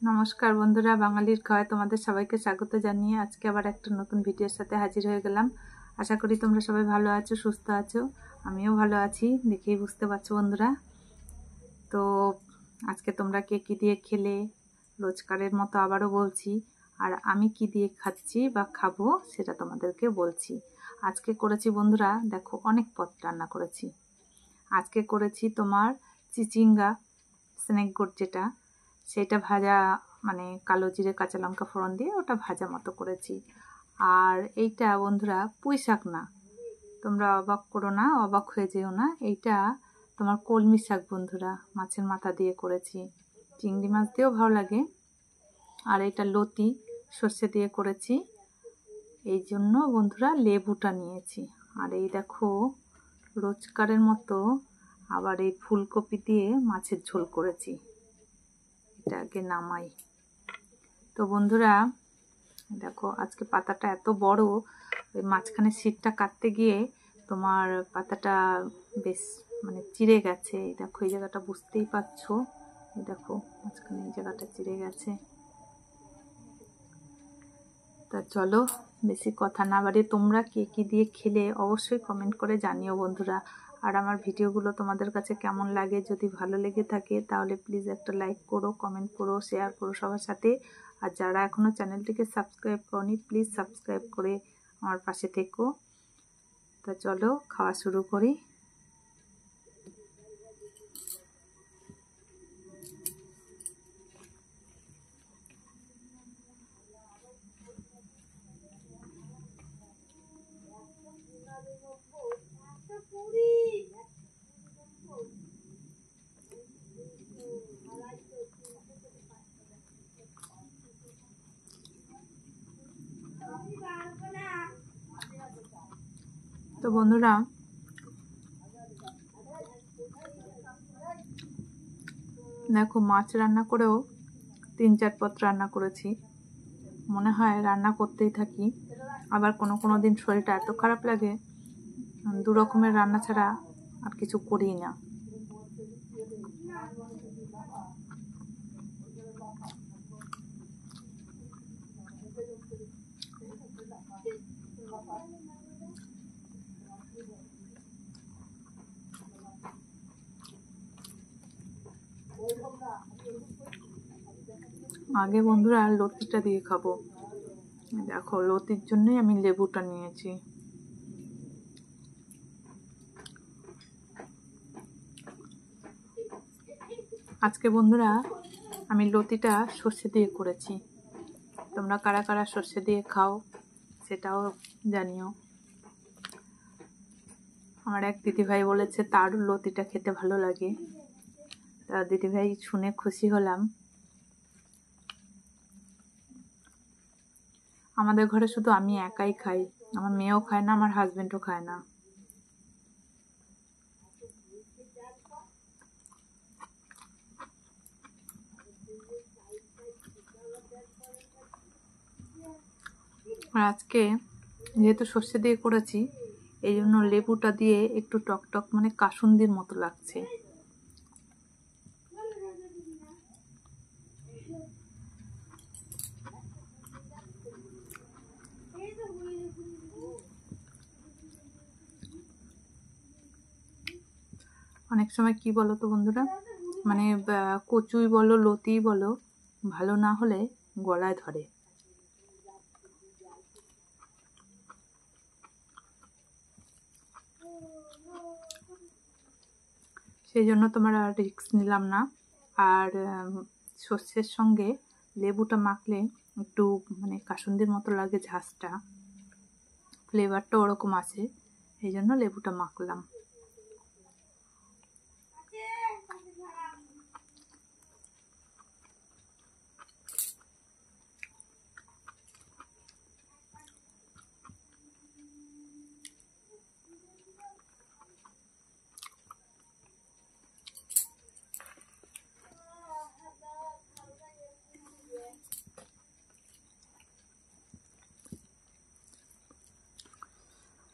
নমস্কার বন্ধুরা, বাঙালির খাওয়ায় তোমাদের সবাইকে স্বাগত জানিয়ে আজকে আবার একটা নতুন ভিডিওর সাথে হাজির হয়ে গেলাম। আশা করি তোমরা সবাই ভালো আছো, সুস্থ আছো। আমিও ভালো আছি, দেখেই বুঝতে পারছো বন্ধুরা। তো আজকে তোমরা কে কী দিয়ে খেলে, রোজকারের মতো আবারও বলছি, আর আমি কি দিয়ে খাচ্ছি বা খাবো সেটা তোমাদেরকে বলছি। আজকে করেছি বন্ধুরা, দেখো অনেক পদ রান্না করেছি। আজকে করেছি তোমার চিচিঙ্গা, স্নেক গোট যেটা, সেটা ভাজা, মানে কালো জিরে কাঁচা লঙ্কা ফোড়ন দিয়ে ওটা ভাজা মতো করেছি। আর এইটা বন্ধুরা পুঁই শাক না, তোমরা অবাক করো না, অবাক হয়ে যেও না, এইটা তোমার কলমি শাক বন্ধুরা, মাছের মাথা দিয়ে করেছি। চিংড়ি মাছ দিয়েও ভালো লাগে। আর এটা লতি সর্ষে দিয়ে করেছি। এই জন্য বন্ধুরা লেবুটা নিয়েছি। আর এই দেখো রোজকারের মতো আবার এই ফুলকপি দিয়ে মাছের ঝোল করেছি। এটা আগে নামাই। তো বন্ধুরা দেখো আজকে পাতাটা এত বড়, ওই মাঝখানে শীটটা কাটতে গিয়ে তোমার পাতাটা বেশ মানে চিড়ে গেছে। এই দেখো এই জায়গাটা বুঝতেই পারছো, এই দেখো মাঝখানে এই জায়গাটা চিড়ে গেছে। তা চলো বেশি কথা না বাড়িয়ে তোমরা কে কী দিয়ে খেলে অবশ্যই কমেন্ট করে জানিও বন্ধুরা। আর আমার ভিডিওগুলো তোমাদের কাছে কেমন লাগে, যদি ভালো লেগে থাকে তাহলে প্লিজ একটা লাইক করো, কমেন্ট করো, শেয়ার করো সবার সাথে। আর যারা এখনও চ্যানেলটিকে সাবস্ক্রাইব করনি প্লিজ সাবস্ক্রাইব করে আমার পাশে থেকো। তা চলো খাওয়া শুরু করি। তো বন্ধুরা দেখো মাছ রান্না করেও 3-4 পদ রান্না করেছি। মনে হয় রান্না করতেই থাকি, আবার কোনো দিন শরীরটা এত খারাপ লাগে 2 রকমের রান্না ছাড়া আর কিছু করিই না। আগে বন্ধুরা লতিটা দিয়ে খাবো। দেখো লতির জন্যই আমি লেবুটা নিয়েছি। আজকে বন্ধুরা আমি লতিটা সর্ষে দিয়ে করেছি। তোমরা কারা কারা সর্ষে দিয়ে খাও সেটাও জানিও। আমার এক দিদিভাই বলেছে তার লতিটা খেতে ভালো লাগে, তা দিদিভাই শুনে খুশি হলাম। আমাদের ঘরে শুধু আমি একাই খাই, আমার মেয়েও খায় না, আমার হাজবেন্ডও খায় না। আর আজকে যেহেতু সর্ষে দিয়ে করেছি এই জন্য লেবুটা দিয়ে একটু টক টক মানে কাসুন্দির মতো লাগছে। অনেক সময় কি বলো তো বন্ধুরা, মানে কচুই বলো লতি বলো, ভালো না হলে গলায় ধরে। সেই জন্য তোমার আর রিস্ক নিলাম না। আর সর্ষের সঙ্গে লেবুটা মাখলে একটু মানে কাসুন্দির মতো লাগে, ঝাঁসটা ফ্লেভারটা ওরকম আছে, এই জন্য লেবুটা মাখলাম।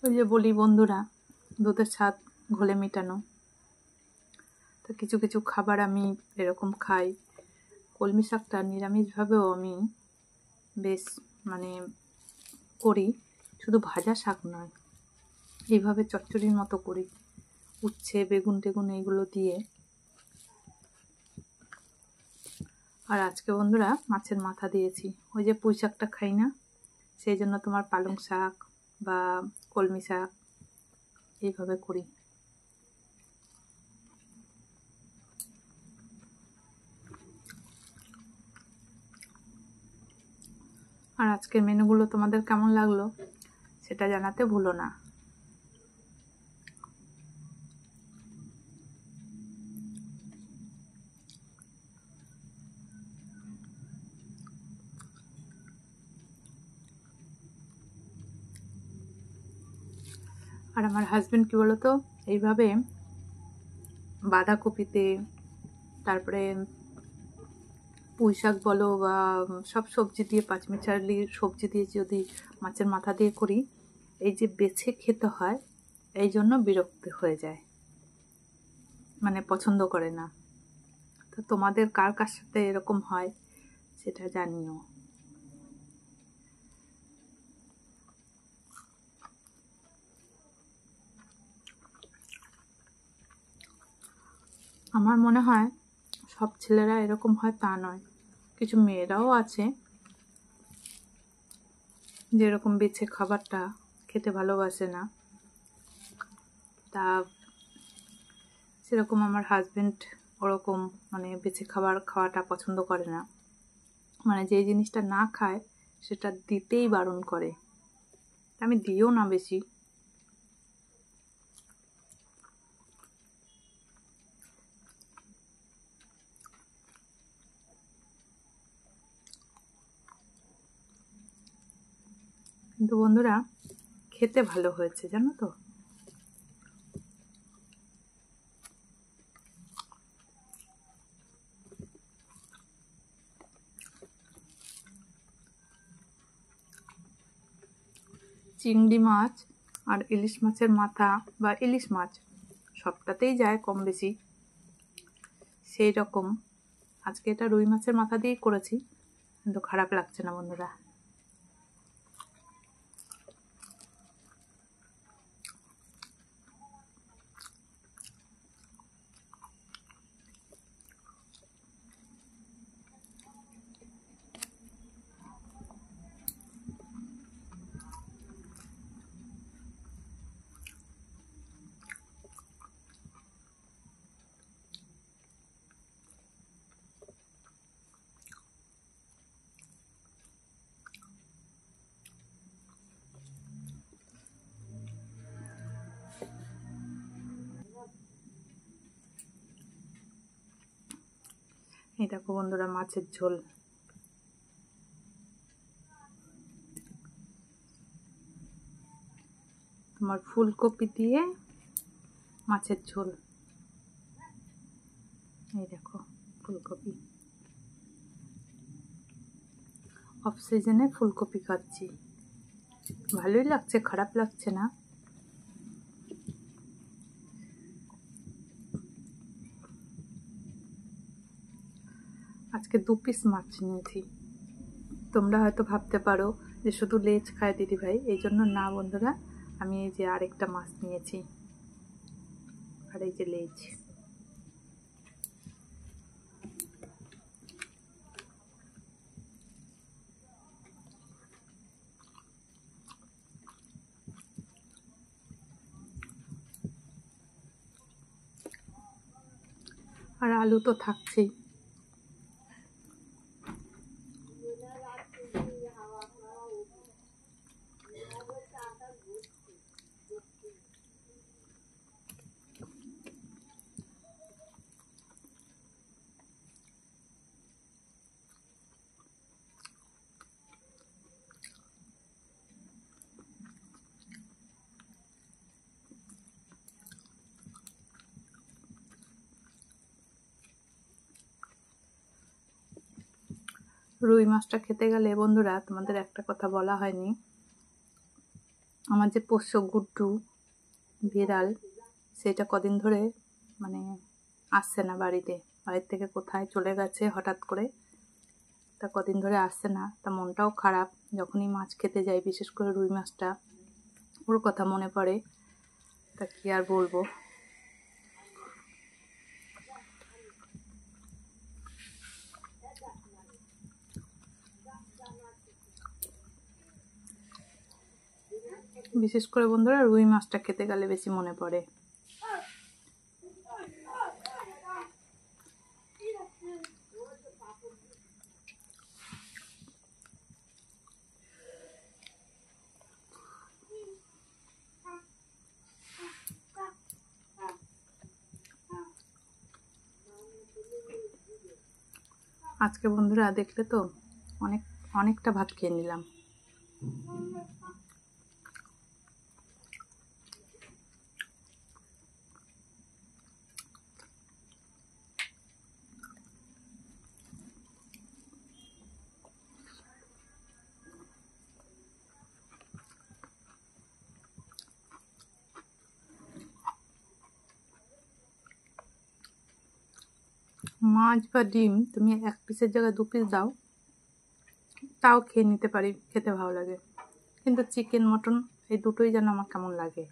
ওই যে বলি বন্ধুরা, দুধের স্বাদ ঘোলে মেটানো। তো কিছু কিছু খাবার আমি এরকম খাই, কলমি শাকটা নিরামিষভাবেও আমি বেশ করি, শুধু ভাজা শাক নয়, এইভাবে চচ্চড়ির মতো করি, উচ্ছে বেগুন টেগুন এইগুলো দিয়ে। আর আজকে বন্ধুরা মাছের মাথা দিয়েছি, ওই যে পুঁই শাকটা খাই না, সেই জন্য তোমার পালং শাক বা কলমি শাক এইভাবে করি। আর আজকের মেনুগুলো তোমাদের কেমন লাগলো সেটা জানাতে ভুলো না। আর আমার হাজবেন্ড কি বলতো, এইভাবে বাঁধাকপিতে, তারপরে পুঁই শাক বলো বা সব সবজি দিয়ে, পাঁচমিশালি সবজি দিয়ে যদি মাছের মাথা দিয়ে করি, এই যে বেছে খেতে হয়, এই জন্য বিরক্ত হয়ে যায়, পছন্দ করে না। তো তোমাদের কার কার সাথে এরকম হয় সেটা জানিও। আমার মনে হয় সব ছেলেরা এরকম হয় তা নয়, কিছু মেয়েরাও আছে যেরকম বেছে খাবারটা খেতে ভালোবাসে না। তা সেরকম আমার হাজবেন্ড ওরকম বেছে খাওয়াটা পছন্দ করে না, যে জিনিসটা না খায় সেটা দিতেই বারণ করে। আমি দিও না বেশি। কিন্তু বন্ধুরা খেতে ভালো হয়েছে জানো তো। চিংড়ি মাছ আর ইলিশ মাছের মাথা বা ইলিশ মাছ সবটাতেই যায় কম বেশি, সেই রকম আজকে এটা রুই মাছের মাথা দিয়েই করেছি, কিন্তু খারাপ লাগছে না বন্ধুরা। এই দেখো বন্ধুরা মাছের ঝোল, তোমার ফুলকপি দিয়ে মাছের ঝোল। এই দেখো ফুলকপি, অফ সিজনে ফুলকপি খাচ্ছি, ভালোই লাগছে, খারাপ লাগছে না। আজকে 2 পিস মাছ নিয়েছি। তোমরা হয়তো ভাবতে পারো যে শুধু লেজ খায় দিদিভাই, এই জন্য না বন্ধুরা, আমি এই যে আরেকটা মাছ নিয়েছি, আর এই যে লেজ। আর আলু তো থাকছেই। রুই মাছটা খেতে গেলে বন্ধুরা তোমাদের একটা কথা বলা হয়নি, আমার যে পোষ্য গুড্ডু বিড়াল, সেটা কদিন ধরে আসছে না বাড়িতে, বাড়ির থেকে কোথায় চলে গেছে হঠাৎ করে, তা কদিন ধরে আসছে না, তা মনটাও খারাপ। যখনই মাছ খেতে যাই, বিশেষ করে রুই মাছটা, ওর কথা মনে পড়ে। তা কি আর বলবো। বিশেষ করে বন্ধুরা রুই মাছটা খেতে গেলে বেশি মনে পড়ে। আজকে বন্ধুরা দেখলে তো অনেকটা ভাত খেয়ে নিলাম। মাছ বা ডিম তুমি 1 পিসের জায়গায় 2 পিস দাও, তাও খেয়ে নিতে পারি, খেতে ভালো লাগে। কিন্তু চিকেন মটন এই দুটোই যেন আমার কেমন লাগে।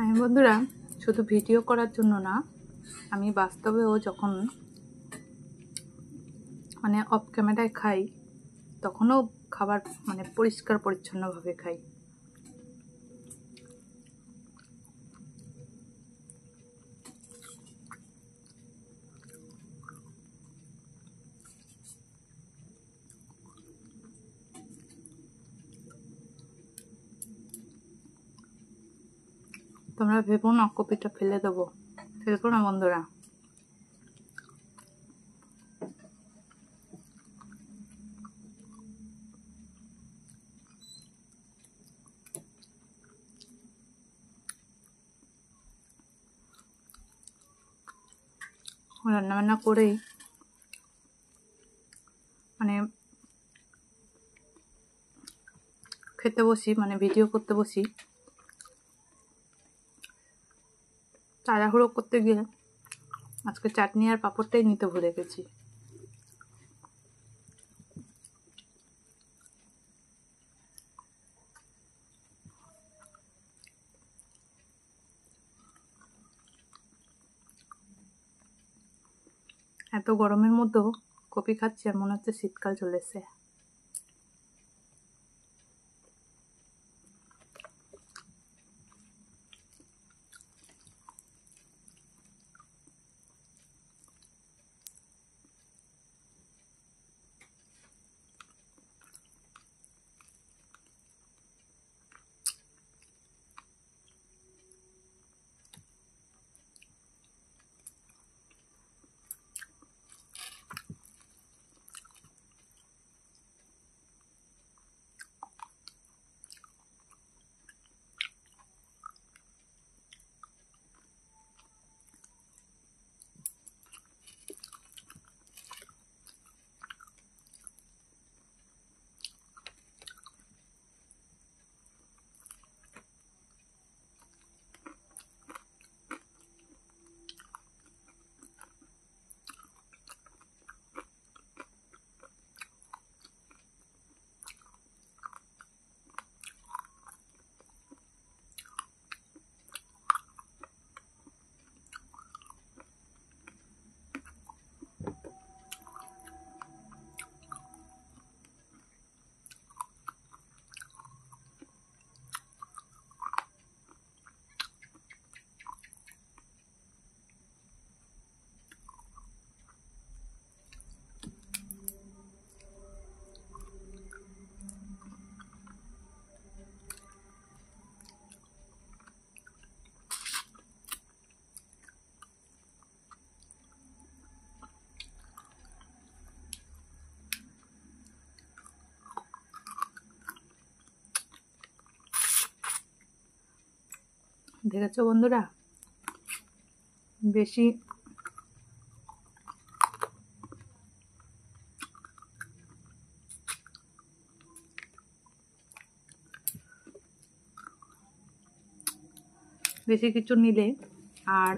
আমি বন্ধুরা শুধু ভিডিও করার জন্য না, আমি বাস্তবেও যখন অফ ক্যামেরায় খাই, তখনও খাবার পরিষ্কার পরিচ্ছন্নভাবে খাই। তোমরা ভেবো না কপিটা ফেলে দেবো, ফেলবো না বন্ধুরা। রান্নাবান্না করেই খেতে বসি, ভিডিও করতে বসি, তাড়াহুড়ো করতে গিয়ে আজকে চাটনি আর পাঁপড়টাই নিতে ভুলে গেছি। এত গরমের মধ্যেও কপি খাচ্ছি আর মনে হচ্ছে শীতকাল চলে এসেছে। দেখেছো বন্ধুরা, বেশি বেশি কিছু নিলে আর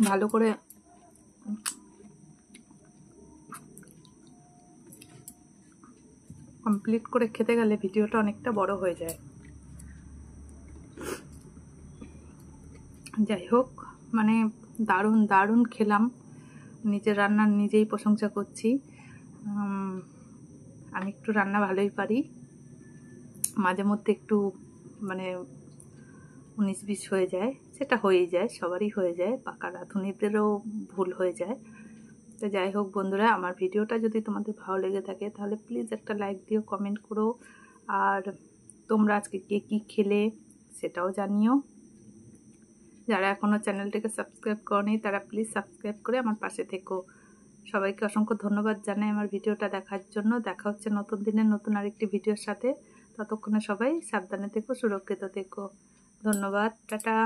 ভালো করে কমপ্লিট করে খেতে গেলে ভিডিওটা অনেকটা বড় হয়ে যায়। যাই হোক, মানে দারুণ দারুণ খেলাম, নিজের রান্নার নিজেই প্রশংসা করছি। আমি একটু রান্না ভালোই পারি, মাঝে মধ্যে একটু মানে 19-20 হয়ে যায়, সেটা হয়েই যায়, সবারই হয়ে যায়, পাকা রাঁধুনিদেরও ভুল হয়ে যায়। তো যাই হোক বন্ধুরা, আমার ভিডিওটা যদি তোমাদের ভালো লেগে থাকে তাহলে প্লিজ একটা লাইক দিও, কমেন্ট করো, আর তোমরা আজকে কে কী খেলে সেটাও জানিও। যারা এখনও চ্যানেলটিকে সাবস্ক্রাইব করনি তারা প্লিজ সাবস্ক্রাইব করে আমার পাশে থেকো। সবাইকে অসংখ্য ধন্যবাদ জানাই আমার ভিডিওটা দেখার জন্য। দেখা হচ্ছে নতুন দিনের নতুন আরেকটি ভিডিওর সাথে। ততক্ষণে সবাই সাবধানে থেকো, সুরক্ষিত থেকো। ধন্যবাদ, টাটা।